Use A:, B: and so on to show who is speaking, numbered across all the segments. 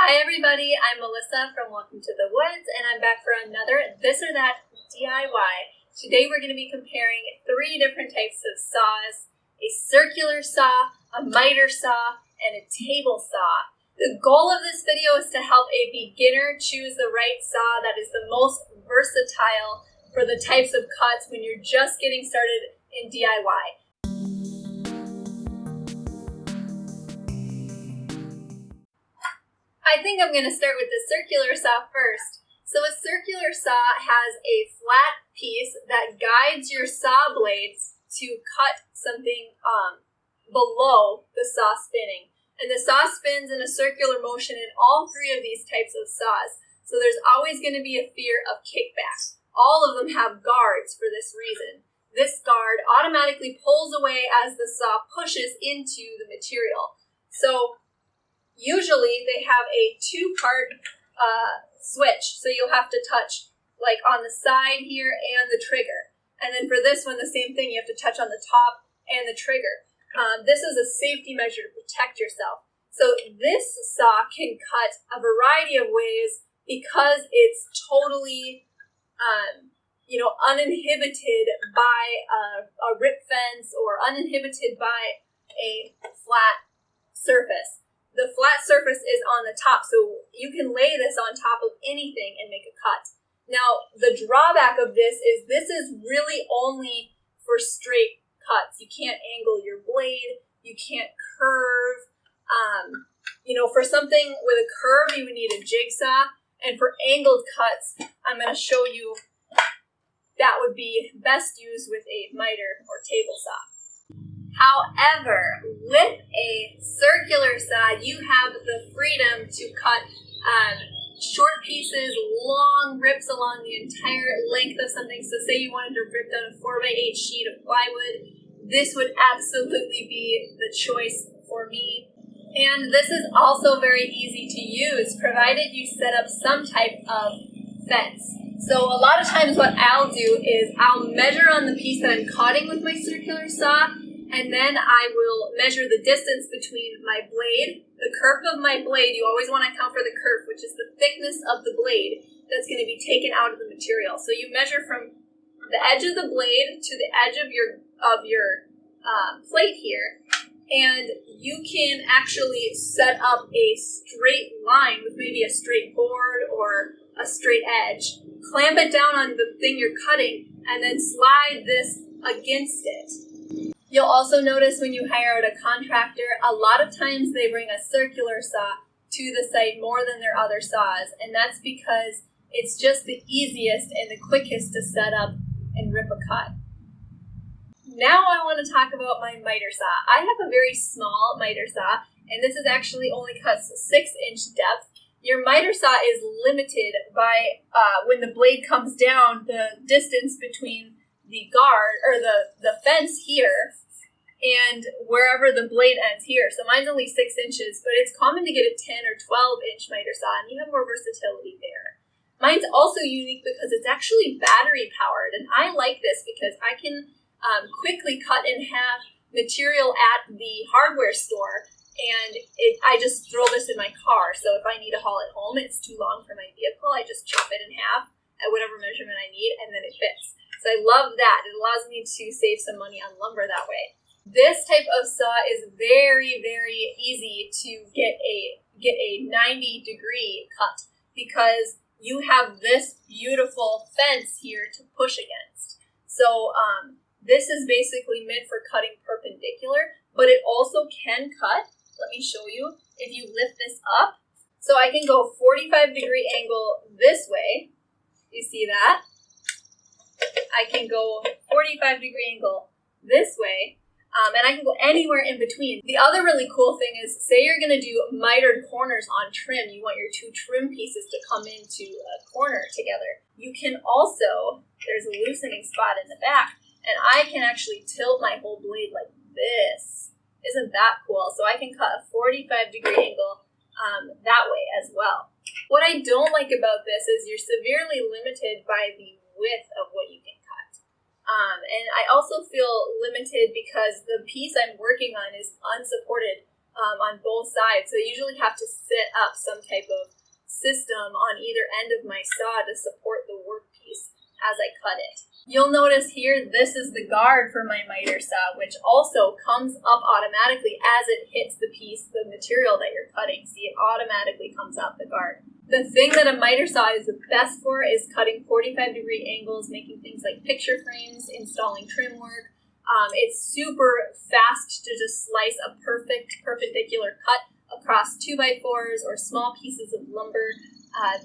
A: Hi everybody, I'm Melissa from Welcome to the Woods, and I'm back for another This or That DIY. Today we're going to be comparing 3 different types of saws: a circular saw, a miter saw, and a table saw. The goal of this video is to help a beginner choose the right saw that is the most versatile for the types of cuts when you're just getting started in DIY. I think I'm going to start with the circular saw first. So a circular saw has a flat piece that guides your saw blades to cut something below the saw spinning. And the saw spins in a circular motion in all 3 of these types of saws. So there's always going to be a fear of kickback. All of them have guards for this reason. This guard automatically pulls away as the saw pushes into the material. So usually they have a 2-part switch, so you'll have to touch like on the side here and the trigger. And then for this one, the same thing, you have to touch on the top and the trigger. This is a safety measure to protect yourself. So this saw can cut a variety of ways because it's totally, uninhibited by a rip fence or uninhibited by a flat surface. The flat surface is on the top, so you can lay this on top of anything and make a cut. Now, the drawback of this is really only for straight cuts. You can't angle your blade, you can't curve. For something with a curve, you would need a jigsaw, and for angled cuts, I'm going to show you that would be best used with a miter or table saw. However, with a circular saw, you have the freedom to cut short pieces, long rips along the entire length of something. So say you wanted to rip down a 4x8 sheet of plywood, this would absolutely be the choice for me. And this is also very easy to use, provided you set up some type of fence. So a lot of times what I'll do is I'll measure on the piece that I'm cutting with my circular saw, and then I will measure the distance between my blade, the kerf of my blade. You always want to account for the kerf, which is the thickness of the blade that's going to be taken out of the material. So you measure from the edge of the blade to the edge of your plate here, and you can actually set up a straight line with maybe a straight board or a straight edge. Clamp it down on the thing you're cutting, and then slide this against it. You'll also notice when you hire out a contractor, a lot of times they bring a circular saw to the site more than their other saws, and that's because it's just the easiest and the quickest to set up and rip a cut. Now I want to talk about my miter saw. I have a very small miter saw, and this is actually only cuts 6-inch depth. Your miter saw is limited by when the blade comes down, the distance between the guard or the fence here and wherever the blade ends here. So mine's only 6 inches, but it's common to get a 10 or 12-inch miter saw, and you have more versatility there. Mine's also unique because it's actually battery powered, and I like this because I can quickly cut in half material at the hardware store, and I just throw this in my car. So if I need to haul it home, it's too long for my vehicle, I just chop it in half at whatever measurement I need, and then it fits. So I love that. It allows me to save some money on lumber that way. This type of saw is very, very easy to get a 90-degree cut because you have this beautiful fence here to push against. So this is basically meant for cutting perpendicular, but it also can cut. Let me show you. If you lift this up, so I can go 45-degree angle this way. You see that? I can go 45-degree angle this way, and I can go anywhere in between. The other really cool thing is, say you're going to do mitered corners on trim. You want your 2 trim pieces to come into a corner together. You can also, there's a loosening spot in the back, and I can actually tilt my whole blade like this. Isn't that cool? So I can cut a 45-degree angle that way as well. What I don't like about this is you're severely limited by the width of what you can cut. And I also feel limited because the piece I'm working on is unsupported on both sides. So I usually have to set up some type of system on either end of my saw to support the workpiece as I cut it. You'll notice here, this is the guard for my miter saw, which also comes up automatically as it hits the piece, the material that you're cutting. See, it automatically comes up, the guard. The thing that a miter saw is the best for is cutting 45-degree angles, making things like picture frames, installing trim work. It's super fast to just slice a perfect perpendicular cut across 2x4s or small pieces of lumber.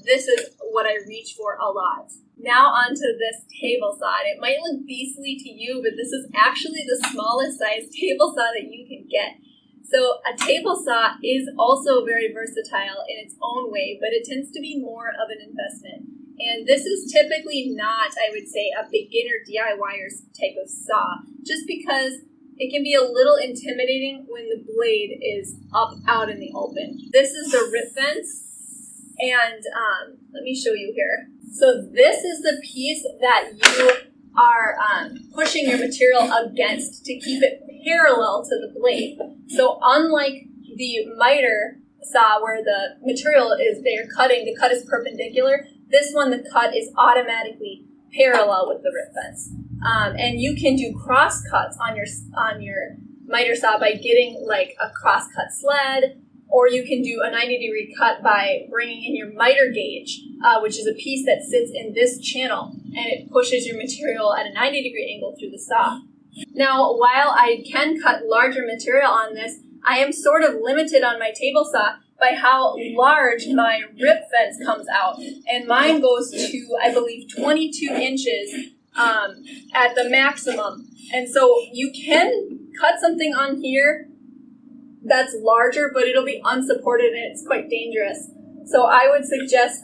A: This is what I reach for a lot. Now onto this table saw. It might look beastly to you, but this is actually the smallest size table saw that you can get. So a table saw is also very versatile in its own way, but it tends to be more of an investment. And this is typically not, I would say, a beginner DIYer's type of saw, just because it can be a little intimidating when the blade is up out in the open. This is the rip fence, and let me show you here. So this is the piece that you are pushing your material against to keep it parallel to the blade. So unlike the miter saw where the material is there cutting, the cut is perpendicular, this one the cut is automatically parallel with the rip fence. And you can do cross cuts on your miter saw by getting like a cross cut sled, or you can do a 90-degree cut by bringing in your miter gauge, which is a piece that sits in this channel, and it pushes your material at a 90-degree angle through the saw. Now, while I can cut larger material on this, I am sort of limited on my table saw by how large my rip fence comes out. And mine goes to, I believe, 22 inches at the maximum. And so you can cut something on here that's larger, but it'll be unsupported and it's quite dangerous. So I would suggest,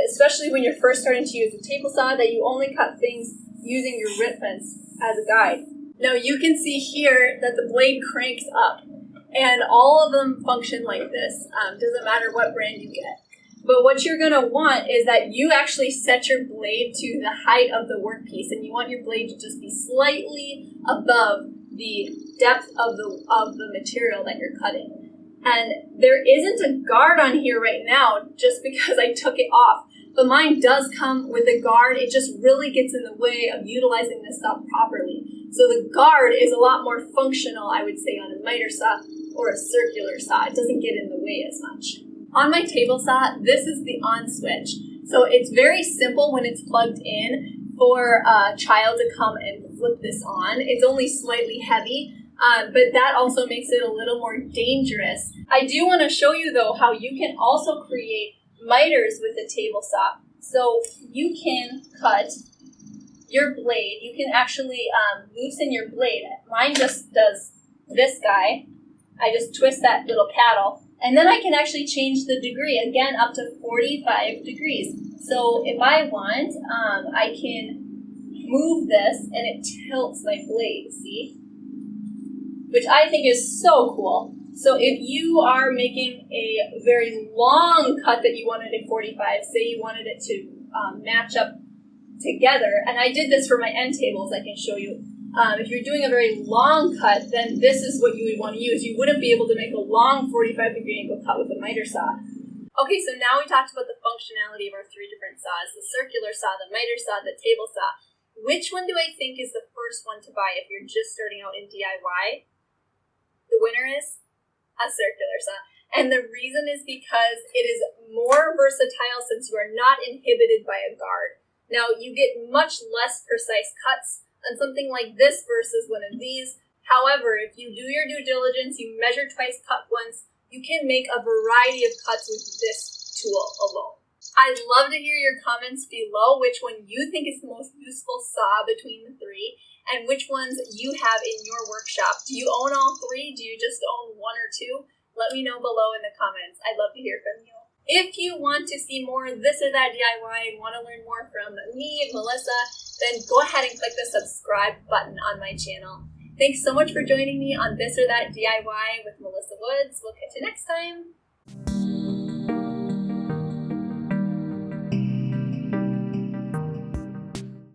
A: especially when you're first starting to use a table saw, that you only cut things using your rip fence as a guide. Now you can see here that the blade cranks up, and all of them function like this. Doesn't matter what brand you get. But what you're going to want is that you actually set your blade to the height of the workpiece, and you want your blade to just be slightly above the depth of the material that you're cutting. And there isn't a guard on here right now just because I took it off. But mine does come with a guard. It just really gets in the way of utilizing this saw properly. So the guard is a lot more functional, I would say, on a miter saw or a circular saw. It doesn't get in the way as much. On my table saw, this is the on switch. So it's very simple when it's plugged in for a child to come and flip this on. It's only slightly heavy, but that also makes it a little more dangerous. I do want to show you, though, how you can also create miters with a table saw. So you can cut your blade. You can actually loosen your blade. Mine just does this guy. I just twist that little paddle, and then I can actually change the degree, again, up to 45 degrees. So if I want, I can move this, and it tilts my blade, see? Which I think is so cool. So if you are making a very long cut that you wanted at 45, say you wanted it to match up together, and I did this for my end tables, I can show you. If you're doing a very long cut, then this is what you would want to use. You wouldn't be able to make a long 45-degree angle cut with a miter saw. Okay, so now we talked about the functionality of our three different saws, the circular saw, the miter saw, the table saw. Which one do I think is the first one to buy if you're just starting out in DIY? The winner is a circular saw. And the reason is because it is more versatile since you are not inhibited by a guard. Now, you get much less precise cuts on something like this versus one of these. However, if you do your due diligence, you measure twice, cut once, you can make a variety of cuts with this tool alone. I'd love to hear your comments below which one you think is the most useful saw between the three, and which ones you have in your workshop. Do you own all three? Do you just own one or two? Let me know below in the comments. I'd love to hear from you. If you want to see more This or That DIY and want to learn more from me, Melissa, then go ahead and click the subscribe button on my channel. Thanks so much for joining me on This or That DIY with Melissa Woods. We'll catch you next time.